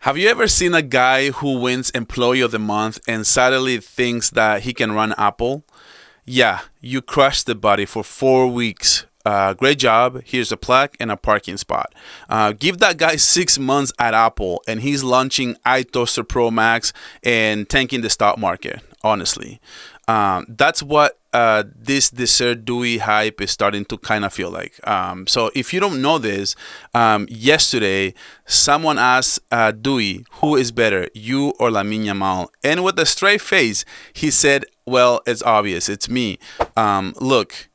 Have you ever seen a guy who wins Employee of the Month and suddenly thinks that he can run Apple? Yeah, you crushed the buddy for 4 weeks. Great job. Here's a plaque and a parking spot. Give that guy 6 months at Apple, and he's launching iToaster Pro Max and tanking the stock market. Honestly, that's what this dessert Doue hype is starting to kind of feel like. So if you don't know this, yesterday someone asked Doue, who is better, you or Lamine Yamal? And with a straight face, he said, well, it's obvious. It's me. Look,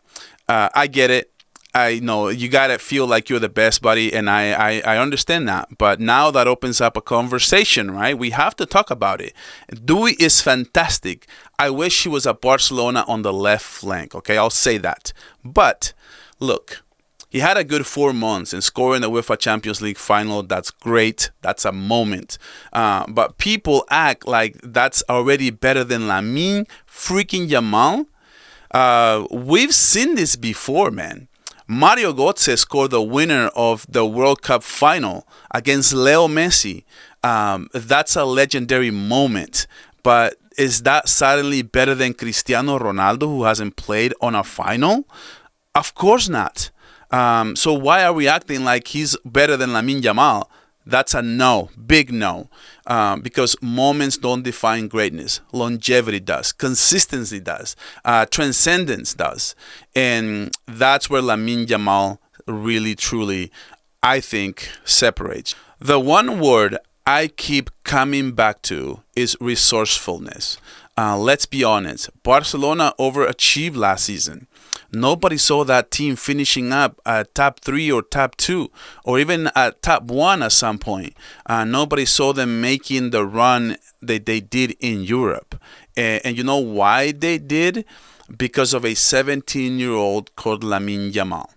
I get it. I know you gotta feel like you're the best, buddy, and I understand that. But now that opens up a conversation, right? We have to talk about it. Doue is fantastic. I wish he was at Barcelona on the left flank. Okay, I'll say that. But look, he had a good 4 months and scoring the UEFA Champions League final. That's great. That's a moment. But people act like that's already better than Lamine freaking Yamal. We've seen this before, man. Mario Götze scored the winner of the World Cup final against Leo Messi. That's a legendary moment. But is that suddenly better than Cristiano Ronaldo, who hasn't played on a final? Of course not. So why are we acting like he's better than Lamine Yamal? That's a no, big no, because moments don't define greatness. Longevity does, consistency does, transcendence does, and that's where Lamine Yamal really, truly, I think, separates. The one word I keep coming back to is resourcefulness. Let's be honest, Barcelona overachieved last season. Nobody saw that team finishing up at top 3 or top 2 or even at top 1 at some point. Nobody saw them making the run that they did in Europe. And you know why they did? Because of a 17-year-old called Lamine Yamal.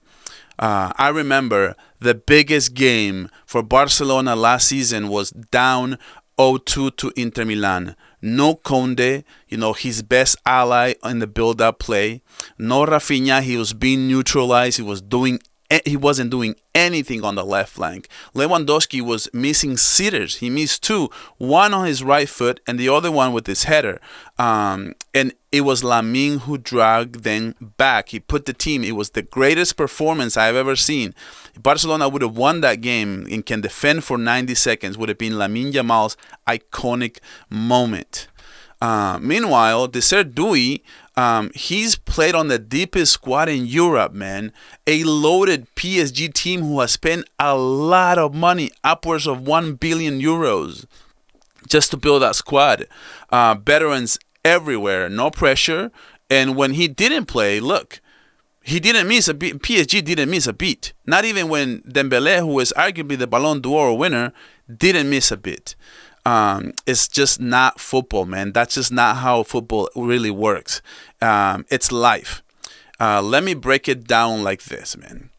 I remember the biggest game for Barcelona last season was down 0-2 to Inter Milan. No Conde, his best ally in the build-up play. No Rafinha, he was being neutralized. He wasn't doing anything on the left flank. Lewandowski was missing sitters. He missed two, one on his right foot and the other one with his header. And it was Lamine who dragged them back. He put the team. It was the greatest performance I've ever seen. Barcelona would have won that game and can defend for 90 seconds. Would have been Lamine Yamal's iconic moment. Meanwhile, Dessert Doue, he's played on the deepest squad in Europe, man. A loaded PSG team who has spent a lot of money, upwards of 1 billion euros, just to build that squad. Veterans everywhere, no pressure. And when he didn't play, look, he didn't miss a beat. PSG didn't miss a beat. Not even when Dembélé, who is arguably the Ballon d'Or winner, didn't miss a beat. It's just not football, man. That's just not how football really works. It's life. Let me break it down like this, man.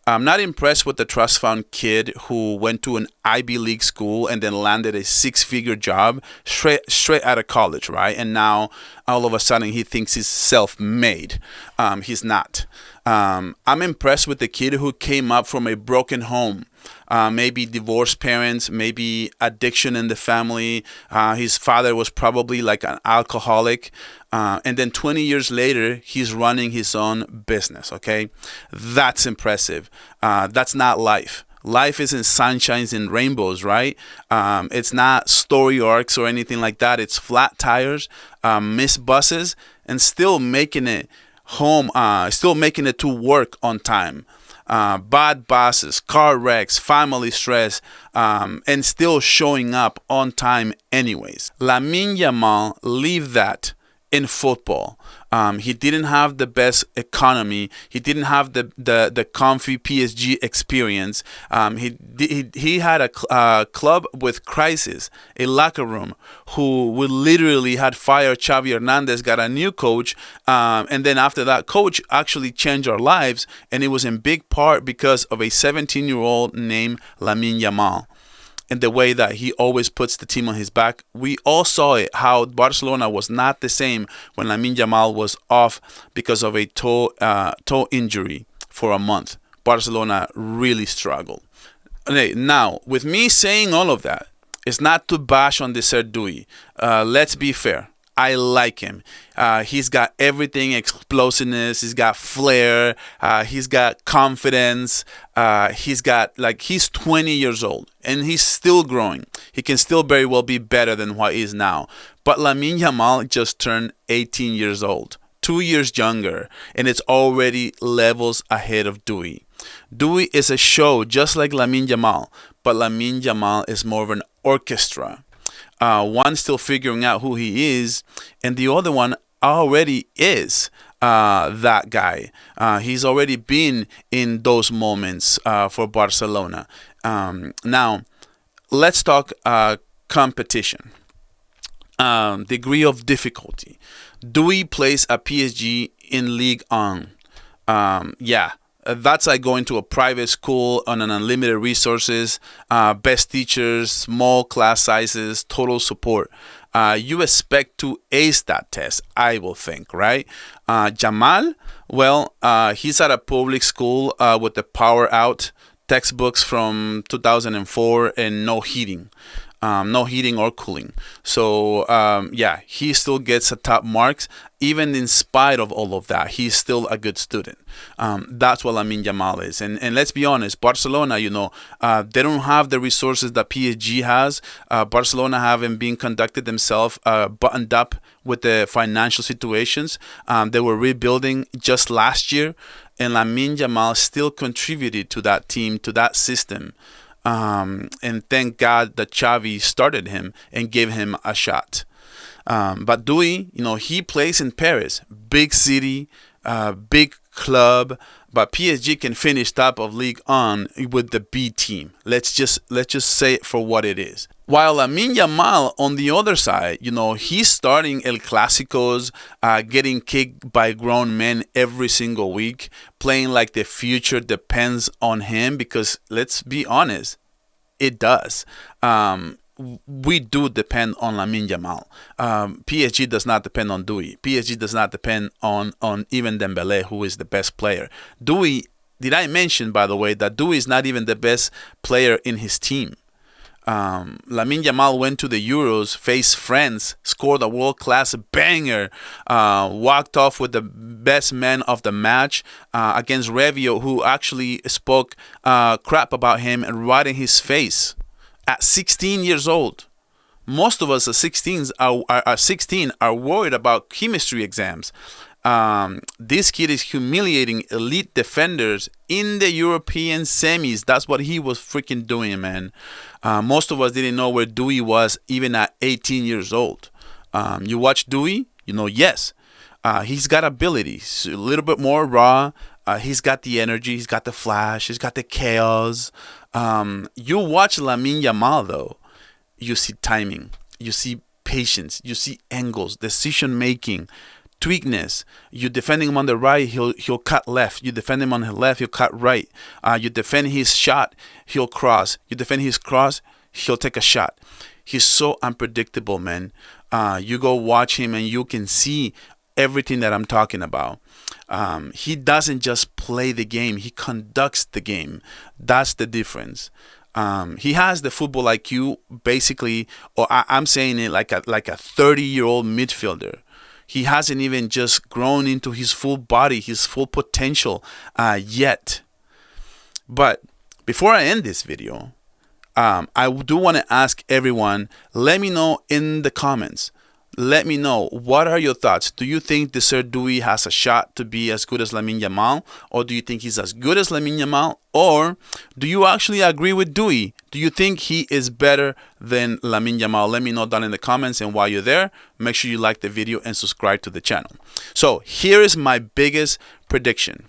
I'm not impressed with the trust fund kid who went to an Ivy League school and then landed a 6-figure job straight out of college, right? And now all of a sudden he thinks he's self-made. He's not. I'm impressed with the kid who came up from a broken home. Maybe divorced parents, maybe addiction in the family. His father was probably like an alcoholic. And then 20 years later, he's running his own business, okay? That's impressive. That's not life. Life isn't sunshines and rainbows, right? It's not story arcs or anything like that. It's flat tires, missed buses, and still making it home, still making it to work on time. Bad bosses, car wrecks, family stress, and still showing up on time anyways. Lamine Yamal, leave that in football. He didn't have the best economy. He didn't have the comfy PSG experience. He had a club with crisis, a locker room, who would literally had fired Xavi Hernandez, got a new coach, and then after that coach actually changed our lives, and it was in big part because of a 17-year-old named Lamine Yamal. And the way that he always puts the team on his back. We all saw it, how Barcelona was not the same when Lamine Yamal was off because of a toe injury for a month. Barcelona really struggled. Okay, now, with me saying all of that, It's not to bash on this Doue. Let's be fair. I like him. He's got everything, explosiveness. He's got flair. He's got confidence. He's 20 years old and he's still growing. He can still very well be better than what he is now. But Lamine Yamal just turned 18 years old, 2 years younger, and it's already levels ahead of Doue. Doue is a show just like Lamine Yamal, but Lamine Yamal is more of an orchestra. One still figuring out who he is, and the other one already is that guy. He's already been in those moments for Barcelona. Now, let's talk competition. Degree of difficulty. Doue plays at PSG in Ligue 1. That's like going to a private school on an unlimited resources, best teachers, small class sizes, total support. You expect to ace that test, I will think, right? Yamal, well, he's at a public school with the power out, textbooks from 2004, and no heating. No heating or cooling. So, he still gets a top marks. Even in spite of all of that, he's still a good student. That's what Lamine Yamal is. And let's be honest, Barcelona, they don't have the resources that PSG has. Barcelona haven't been conducted themselves buttoned up with the financial situations. They were rebuilding just last year, and Lamine Yamal still contributed to that team, to that system. And thank God that Xavi started him and gave him a shot. But Doue, he plays in Paris, big city, big club, but PSG can finish top of Ligue 1 with the B team. Let's just say it for what it is. While Lamine Yamal on the other side, he's starting El Clásicos, getting kicked by grown men every single week, playing like the future depends on him, because let's be honest, it does. We do depend on Lamine Yamal. PSG does not depend on Doue. PSG does not depend on even Dembélé, who is the best player. Doue, did I mention, by the way, that Doue is not even the best player in his team? Lamine Yamal went to the Euros, faced France, scored a world-class banger, walked off with the best man of the match against Revio, who actually spoke crap about him and right in his face at 16 years old. Most of us at 16 are worried about chemistry exams. This kid is humiliating elite defenders in the European semis. That's what he was freaking doing, man. Most of us didn't know where Doue was even at 18 years old. You watch Doue, yes, he's got abilities, a little bit more raw. He's got the energy, he's got the flash, he's got the chaos. You watch Lamine Yamal, though, you see timing, you see patience, you see angles, decision making, tweakness. You defend him on the right, he'll cut left. You defend him on the left, he'll cut right. You defend his shot, he'll cross. You defend his cross, he'll take a shot. He's so unpredictable, man. You go watch him and you can see everything that I'm talking about. He doesn't just play the game, he conducts the game. That's the difference. He has the football IQ, basically, or I'm saying it like a 30-year-old midfielder. He hasn't even just grown into his full body, his full potential yet. But before I end this video, I do want to ask everyone, let me know in the comments. Let me know, what are your thoughts? Do you think Doue has a shot to be as good as Lamine Yamal? Or do you think he's as good as Lamine Yamal? Or do you actually agree with Doue? Do you think he is better than Lamine Yamal? Let me know down in the comments. And while you're there, make sure you like the video and subscribe to the channel. So here is my biggest prediction.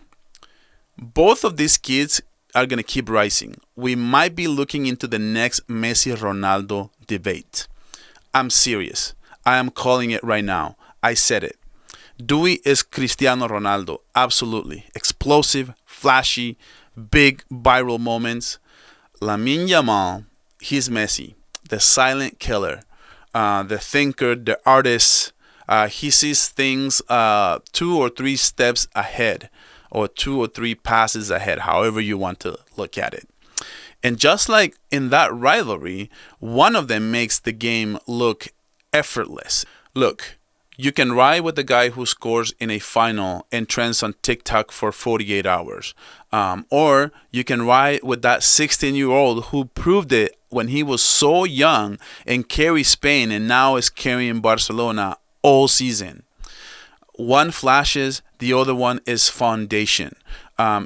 Both of these kids are going to keep rising. We might be looking into the next Messi-Ronaldo debate. I'm serious. I am calling it right now. I said it. Doue is Cristiano Ronaldo. Absolutely. Explosive, flashy, big viral moments. Lamine Yamal, he's Messi. The silent killer. The thinker, the artist. He sees things 2 or 3 steps ahead. Or 2 or 3 passes ahead. However you want to look at it. And just like in that rivalry, one of them makes the game look effortless. Look, you can ride with the guy who scores in a final and trends on TikTok for 48 hours. Or you can ride with that 16-year-old who proved it when he was so young and carried Spain and now is carrying Barcelona all season. One flashes, the other one is foundation.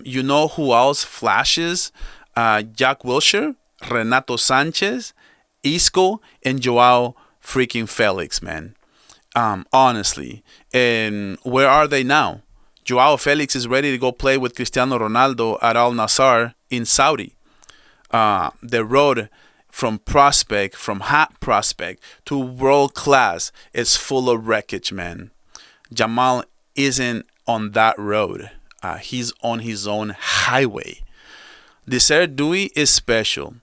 You know who else flashes? Jack Wilshere, Renato Sanchez, Isco, and Joao freaking Felix, man. Honestly. And where are they now? Joao Felix is ready to go play with Cristiano Ronaldo at Al Nassr in Saudi. The road from hot prospect to world class is full of wreckage, man. Yamal isn't on that road. He's on his own highway. Desert Doue is special.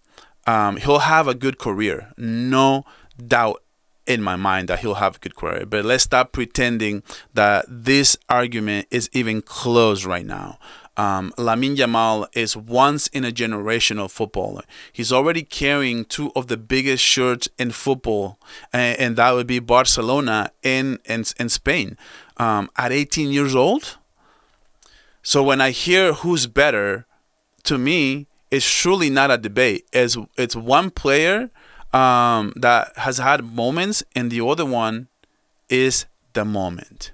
He'll have a good career. No doubt in my mind that he'll have a good career. But let's stop pretending that this argument is even close right now. Lamine Yamal is once in a generational footballer. He's already carrying two of the biggest shirts in football, and that would be Barcelona and Spain. At 18 years old? So when I hear who's better, to me, it's truly not a debate. It's one player that has had moments, and the other one is the moment.